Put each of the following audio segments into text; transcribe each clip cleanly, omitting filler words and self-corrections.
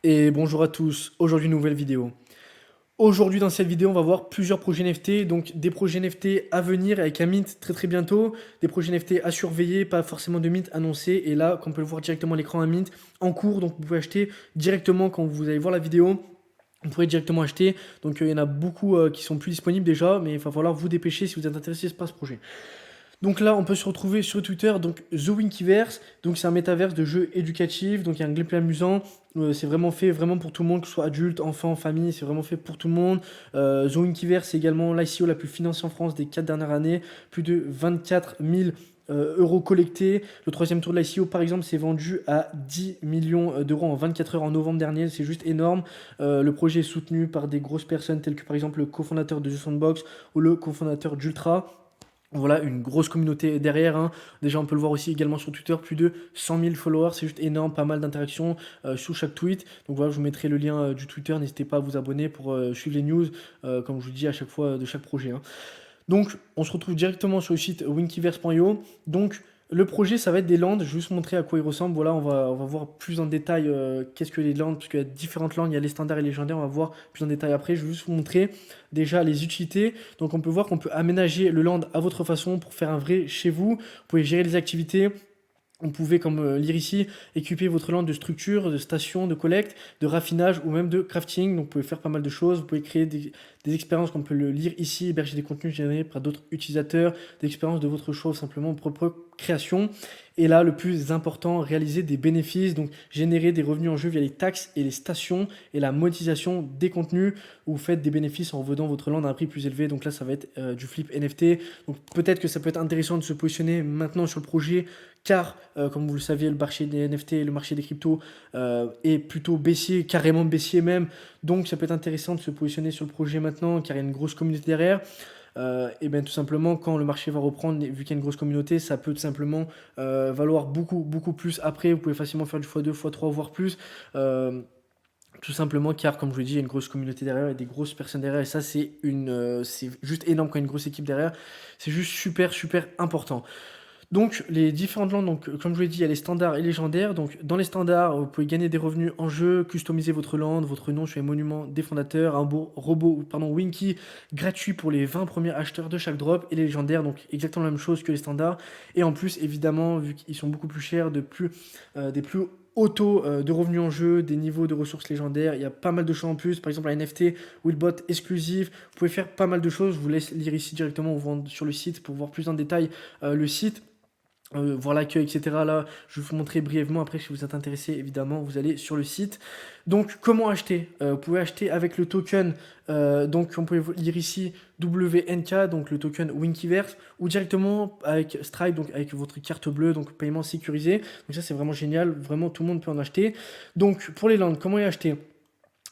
Et bonjour à tous, aujourd'hui nouvelle vidéo. Aujourd'hui dans cette vidéo on va voir plusieurs projets NFT, donc des projets NFT à venir avec un mint très très bientôt, des projets NFT à surveiller, pas forcément de mint annoncé, et là comme on peut le voir directement à l'écran un mint en cours, donc vous pouvez acheter directement quand vous allez voir la vidéo. Vous pourrez directement acheter, donc il y en a beaucoup qui sont plus disponibles déjà, mais il va falloir vous dépêcher si vous êtes intéressé par ce projet. Donc là, on peut se retrouver sur Twitter, donc The Winkyverse, donc c'est un métaverse de jeux éducatifs, donc il y a un gameplay amusant, c'est vraiment fait vraiment pour tout le monde, que ce soit adulte, enfant, famille, c'est vraiment fait pour tout le monde. The Winkyverse, c'est également l'ICO la plus financée en France des 4 dernières années, plus de 24 000 euros collectés. Le troisième tour de l'ICO, par exemple, s'est vendu à 10 millions d'euros en 24 heures en novembre dernier, c'est juste énorme. Le projet est soutenu par des grosses personnes telles que par exemple le cofondateur de The Sandbox ou le cofondateur d'Ultra. Voilà, une grosse communauté derrière, hein. Déjà, on peut le voir aussi également sur Twitter, plus de 100 000 followers, c'est juste énorme, pas mal d'interactions sous chaque tweet. Donc voilà, je vous mettrai le lien du Twitter, n'hésitez pas à vous abonner pour suivre les news, comme je vous dis à chaque fois de chaque projet, hein. Donc, on se retrouve directement sur le site winkyverse.io. Donc, le projet, ça va être des landes. Je vais juste montrer à quoi ils ressemblent. Voilà, on va voir plus en détail qu'est-ce que les landes, parce qu'il y a différentes landes. Il y a les standards et les légendaires. On va voir plus en détail après. Je vais juste vous montrer déjà les utilités. Donc, on peut voir qu'on peut aménager le land à votre façon pour faire un vrai chez vous. Vous pouvez gérer les activités. On pouvait, comme lire ici, équiper votre land de structure, de station, de collecte, de raffinage ou même de crafting. Donc vous pouvez faire pas mal de choses. Vous pouvez créer des expériences, comme on peut le lire ici, héberger des contenus générés par d'autres utilisateurs, des expériences de votre choix ou simplement propre création. Et là, le plus important, réaliser des bénéfices, donc générer des revenus en jeu via les taxes et les stations et la monétisation des contenus où vous faites des bénéfices en revendant votre land à un prix plus élevé. Donc là, ça va être du flip NFT. Donc peut-être que ça peut être intéressant de se positionner maintenant sur le projet car, comme vous le saviez, le marché des NFT, le marché des cryptos est plutôt baissier, carrément baissier même. Donc ça peut être intéressant de se positionner sur le projet maintenant, car il y a une grosse communauté derrière. Et bien tout simplement, quand le marché va reprendre, vu qu'il y a une grosse communauté, ça peut tout simplement valoir beaucoup, beaucoup plus après. Vous pouvez facilement faire du x2, x3, voire plus. Euh, Tout simplement car, comme je vous l'ai dit, il y a une grosse communauté derrière et des grosses personnes derrière. Et ça, c'est juste énorme quand il y a une grosse équipe derrière. C'est juste super, super important. Donc, les différentes landes, donc, comme je vous l'ai dit, il y a les standards et légendaires. Donc, dans les standards, vous pouvez gagner des revenus en jeu, customiser votre land, votre nom sur les monuments des fondateurs, un beau robot, pardon, Winky, gratuit pour les 20 premiers acheteurs de chaque drop. Et les légendaires, donc exactement la même chose que les standards. Et en plus, évidemment, vu qu'ils sont beaucoup plus chers, des plus hauts taux de revenus en jeu, des niveaux de ressources légendaires, il y a pas mal de choses en plus. Par exemple, la NFT, Willbot exclusif. Vous pouvez faire pas mal de choses. Je vous laisse lire ici directement ou sur le site pour voir plus en détail le site. Voir l'accueil, etc. Là, je vais vous montrer brièvement. Après, si vous êtes intéressé, évidemment, vous allez sur le site. Donc, comment acheter? Vous pouvez acheter avec le token, donc on peut lire ici WNK, donc le token Winkyverse, ou directement avec Stripe, donc avec votre carte bleue, donc paiement sécurisé. Donc ça, c'est vraiment génial. Vraiment, tout le monde peut en acheter. Donc, pour les landes, comment y acheter?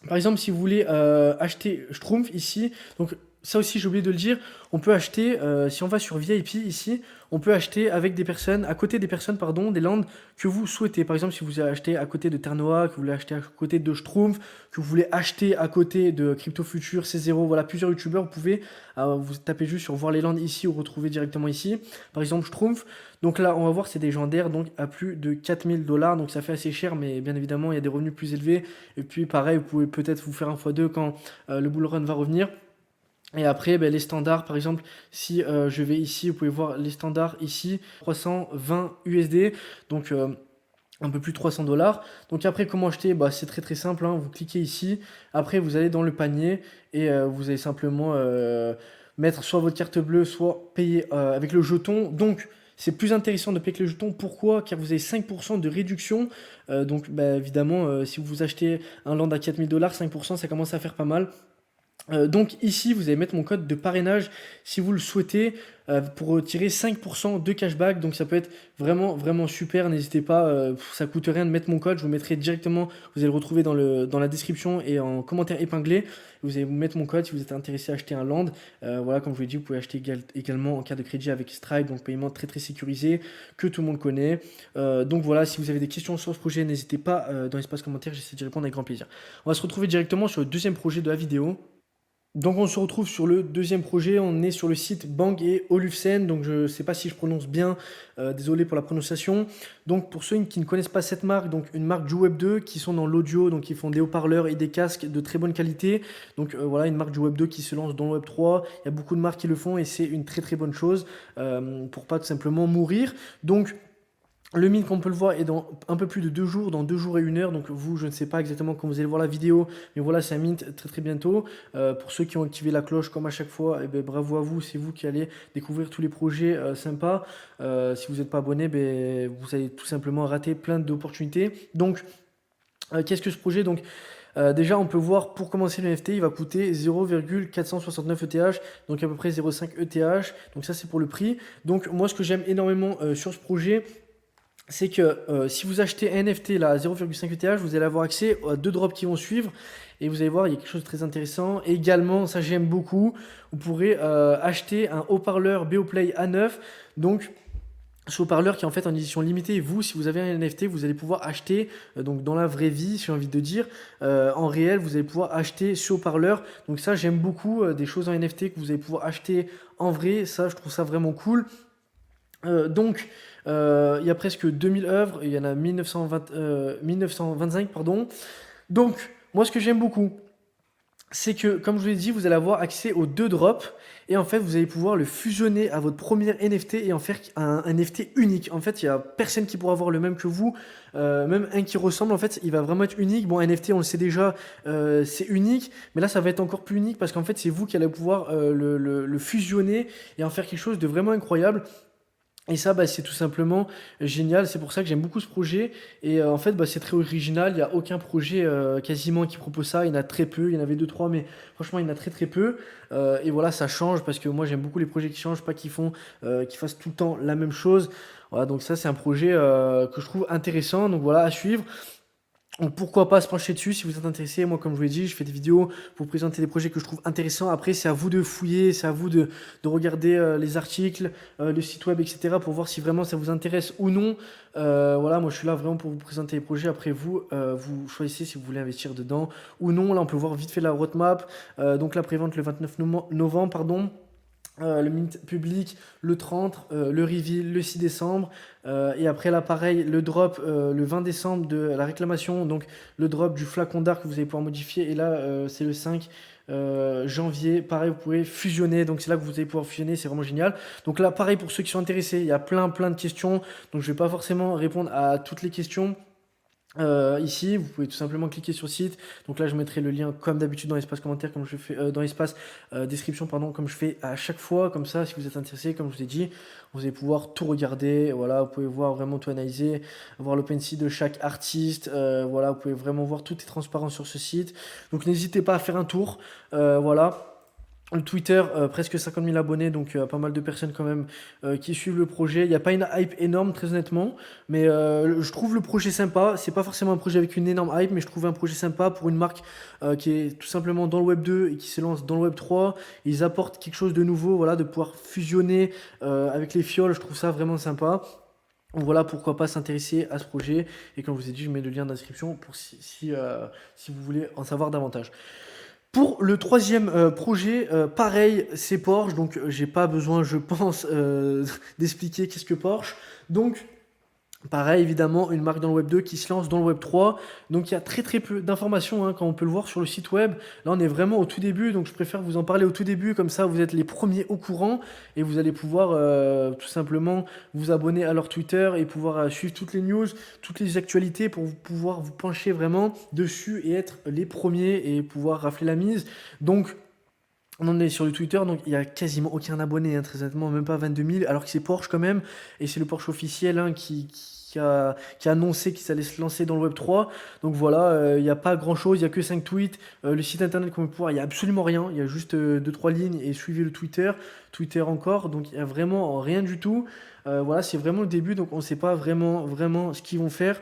Par exemple, si vous voulez acheter Schtroumpf ici, donc ça aussi j'ai oublié de le dire, on peut acheter, si on va sur VIP ici, on peut acheter avec des personnes, à côté des personnes, pardon, des landes que vous souhaitez. Par exemple, si vous voulez acheter à côté de Ternoa, que vous voulez acheter à côté de Schtroumpf, que vous voulez acheter à côté de Crypto Future, C0, voilà, plusieurs youtubeurs, vous pouvez, vous tapez juste sur voir les landes ici ou retrouver directement ici. Par exemple, Schtroumpf, donc là, on va voir, c'est des légendaires, donc à plus de 4000 $, donc ça fait assez cher, mais bien évidemment, il y a des revenus plus élevés. Et puis, pareil, vous pouvez peut-être vous faire un x2 quand le bull run va revenir. Et après, ben, les standards, par exemple, si je vais ici, vous pouvez voir les standards ici, 320 USD, donc un peu plus de 300 $. Donc après, comment acheter? Bah, c'est très très simple, hein. Vous cliquez ici, après vous allez dans le panier et vous allez simplement mettre soit votre carte bleue, soit payer avec le jeton. Donc c'est plus intéressant de payer avec le jeton. Pourquoi? Car vous avez 5% de réduction. Donc bah, évidemment, si vous achetez un land à 4000 $, 5%, ça commence à faire pas mal. Donc ici, vous allez mettre mon code de parrainage si vous le souhaitez pour retirer 5% de cashback. Donc ça peut être vraiment vraiment super. N'hésitez pas, ça coûte rien de mettre mon code. Je vous mettrai directement, vous allez le retrouver dans la description et en commentaire épinglé. Vous allez mettre mon code si vous êtes intéressé à acheter un land. Voilà, comme je vous l'ai dit, vous pouvez acheter également en carte de crédit avec Stripe, donc paiement très très sécurisé que tout le monde connaît. Donc voilà, si vous avez des questions sur ce projet, n'hésitez pas dans l'espace commentaire, j'essaie de répondre avec grand plaisir. On va se retrouver directement sur le deuxième projet de la vidéo. Donc on se retrouve sur le deuxième projet, on est sur le site Bang et Olufsen, donc je ne sais pas si je prononce bien, désolé pour la prononciation. Donc pour ceux qui ne connaissent pas cette marque, donc une marque du Web 2 qui sont dans l'audio, donc ils font des haut-parleurs et des casques de très bonne qualité. Donc voilà, une marque du Web 2 qui se lance dans le Web 3, il y a beaucoup de marques qui le font et c'est une très très bonne chose pour pas tout simplement mourir. Donc le mint, comme on peut le voir, est dans un peu plus de 2 jours, dans 2 jours et 1 heure. Donc vous, je ne sais pas exactement quand vous allez voir la vidéo, mais voilà, c'est un mint très très bientôt. Pour ceux qui ont activé la cloche comme à chaque fois, eh ben, bravo à vous, c'est vous qui allez découvrir tous les projets sympas. Si vous n'êtes pas abonné, ben, vous allez tout simplement rater plein d'opportunités. Donc, qu'est-ce que ce projet? Donc, déjà, on peut voir pour commencer le NFT, il va coûter 0,469 ETH, donc à peu près 0,5 ETH. Donc ça, c'est pour le prix. Donc moi, ce que j'aime énormément sur ce projet, c'est que si vous achetez un NFT là, à 0,5 ETH, vous allez avoir accès à 2 drops qui vont suivre. Et vous allez voir, il y a quelque chose de très intéressant. Et également, ça j'aime beaucoup, vous pourrez acheter un haut-parleur Beoplay A9. Donc, ce haut-parleur qui est en fait en édition limitée. Et vous, si vous avez un NFT, vous allez pouvoir acheter, donc dans la vraie vie, j'ai envie de dire, en réel, vous allez pouvoir acheter ce haut-parleur. Donc ça, j'aime beaucoup des choses en NFT que vous allez pouvoir acheter en vrai. Ça, je trouve ça vraiment cool. Donc, il y a presque 2000 œuvres, il y en a 1925, pardon. Donc, moi, ce que j'aime beaucoup, c'est que, comme je vous l'ai dit, vous allez avoir accès aux 2 drops, et en fait, vous allez pouvoir le fusionner à votre premier NFT et en faire un NFT unique. En fait, il n'y a personne qui pourra avoir le même que vous, même un qui ressemble, en fait, il va vraiment être unique. Bon, un NFT, on le sait déjà, c'est unique, mais là, ça va être encore plus unique parce qu'en fait, c'est vous qui allez pouvoir le fusionner et en faire quelque chose de vraiment incroyable. Et ça, bah, c'est tout simplement génial. C'est pour ça que j'aime beaucoup ce projet. Et en fait, bah, c'est très original. Il n'y a aucun projet quasiment qui propose ça. Il y en a très peu. Il y en avait deux, trois, mais franchement, il y en a très très peu. Et voilà, ça change parce que moi, j'aime beaucoup les projets qui changent, pas qui fassent tout le temps la même chose. Voilà, donc ça, c'est un projet que je trouve intéressant. Donc voilà, à suivre. Donc pourquoi pas se pencher dessus si vous êtes intéressé. Moi, comme je vous l'ai dit, je fais des vidéos pour vous présenter des projets que je trouve intéressants. Après, c'est à vous de fouiller, c'est à vous de regarder les articles, le site web, etc. pour voir si vraiment ça vous intéresse ou non. Voilà, moi je suis là vraiment pour vous présenter les projets. Après vous, vous choisissez si vous voulez investir dedans ou non. Là, on peut voir vite fait la roadmap. Donc la prévente le 29 novembre, pardon. Le mint public le 30, le reveal le 6 décembre, et après là pareil, le drop le 20 décembre de la réclamation, donc le drop du flacon d'art que vous allez pouvoir modifier, et là c'est le 5 janvier, pareil vous pouvez fusionner, donc c'est là que vous allez pouvoir fusionner, c'est vraiment génial. Donc là pareil pour ceux qui sont intéressés, il y a plein de questions, donc je vais pas forcément répondre à toutes les questions. Ici, vous pouvez tout simplement cliquer sur le site. Donc là, je mettrai le lien comme d'habitude dans l'espace commentaire, comme je fais dans l'espace description, pardon, comme je fais à chaque fois. Comme ça, si vous êtes intéressé, comme je vous ai dit, vous allez pouvoir tout regarder. Voilà, vous pouvez voir vraiment tout analyser, voir l'OpenSea de chaque artiste. Voilà, vous pouvez vraiment voir, tout est transparent sur ce site. Donc n'hésitez pas à faire un tour. Voilà. Le Twitter, presque 50 000 abonnés, donc pas mal de personnes quand même qui suivent le projet. Il n'y a pas une hype énorme, très honnêtement, mais je trouve le projet sympa. C'est pas forcément un projet avec une énorme hype, mais je trouve un projet sympa pour une marque qui est tout simplement dans le Web 2 et qui se lance dans le Web 3. Ils apportent quelque chose de nouveau, voilà, de pouvoir fusionner avec les fioles. Je trouve ça vraiment sympa. Donc voilà, pourquoi pas s'intéresser à ce projet. Et comme je vous ai dit, je mets le lien dans la description pour si vous voulez en savoir davantage. Pour le troisième projet, pareil, c'est Porsche, donc j'ai pas besoin, je pense, d'expliquer qu'est-ce que Porsche. Donc, pareil, évidemment, une marque dans le Web 2 qui se lance dans le Web 3. Donc il y a très peu d'informations, hein, quand on peut le voir sur le site web. Là, on est vraiment au tout début, donc je préfère vous en parler au tout début, comme ça vous êtes les premiers au courant et vous allez pouvoir tout simplement vous abonner à leur Twitter et pouvoir suivre toutes les news, toutes les actualités pour pouvoir vous pencher vraiment dessus et être les premiers et pouvoir rafler la mise. Donc, on en est sur le Twitter, donc il n'y a quasiment aucun abonné, hein, très honnêtement, même pas 22 000, alors que c'est Porsche quand même, et c'est le Porsche officiel, hein, qui a annoncé qu'il allait se lancer dans le Web 3. Donc voilà, il n'y a pas grand chose, il n'y a que 5 tweets. Le site internet qu'on peut pouvoir, il n'y a absolument rien, il y a juste 2-3 lignes et suivez le Twitter encore, donc il n'y a vraiment rien du tout. Voilà, c'est vraiment le début, donc on ne sait pas vraiment ce qu'ils vont faire.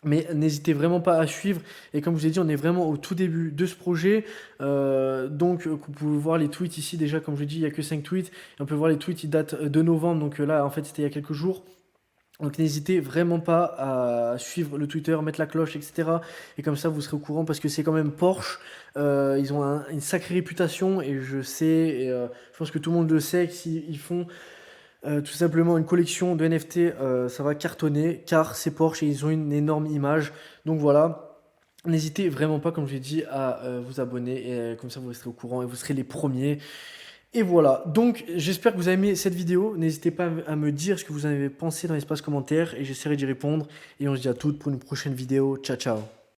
Mais n'hésitez vraiment pas à suivre. Et comme je vous ai dit, on est vraiment au tout début de ce projet. Donc, vous pouvez voir les tweets ici. Déjà, comme je l'ai dit, il n'y a que 5 tweets. Et on peut voir les tweets, ils datent de novembre. Donc là, en fait, c'était il y a quelques jours. Donc n'hésitez vraiment pas à suivre le Twitter, mettre la cloche, etc. Et comme ça, vous serez au courant parce que c'est quand même Porsche. Ils ont une sacrée réputation et je sais, et je pense que tout le monde le sait, que s'ils font tout simplement une collection de NFT, ça va cartonner car c'est Porsche et ils ont une énorme image. Donc voilà. N'hésitez vraiment pas, comme je l'ai dit, à vous abonner et comme ça vous resterez au courant et vous serez les premiers. Et voilà, donc j'espère que vous avez aimé cette vidéo. N'hésitez pas à me dire ce que vous en avez pensé dans l'espace commentaire et j'essaierai d'y répondre. Et on se dit à toutes pour une prochaine vidéo. Ciao, ciao.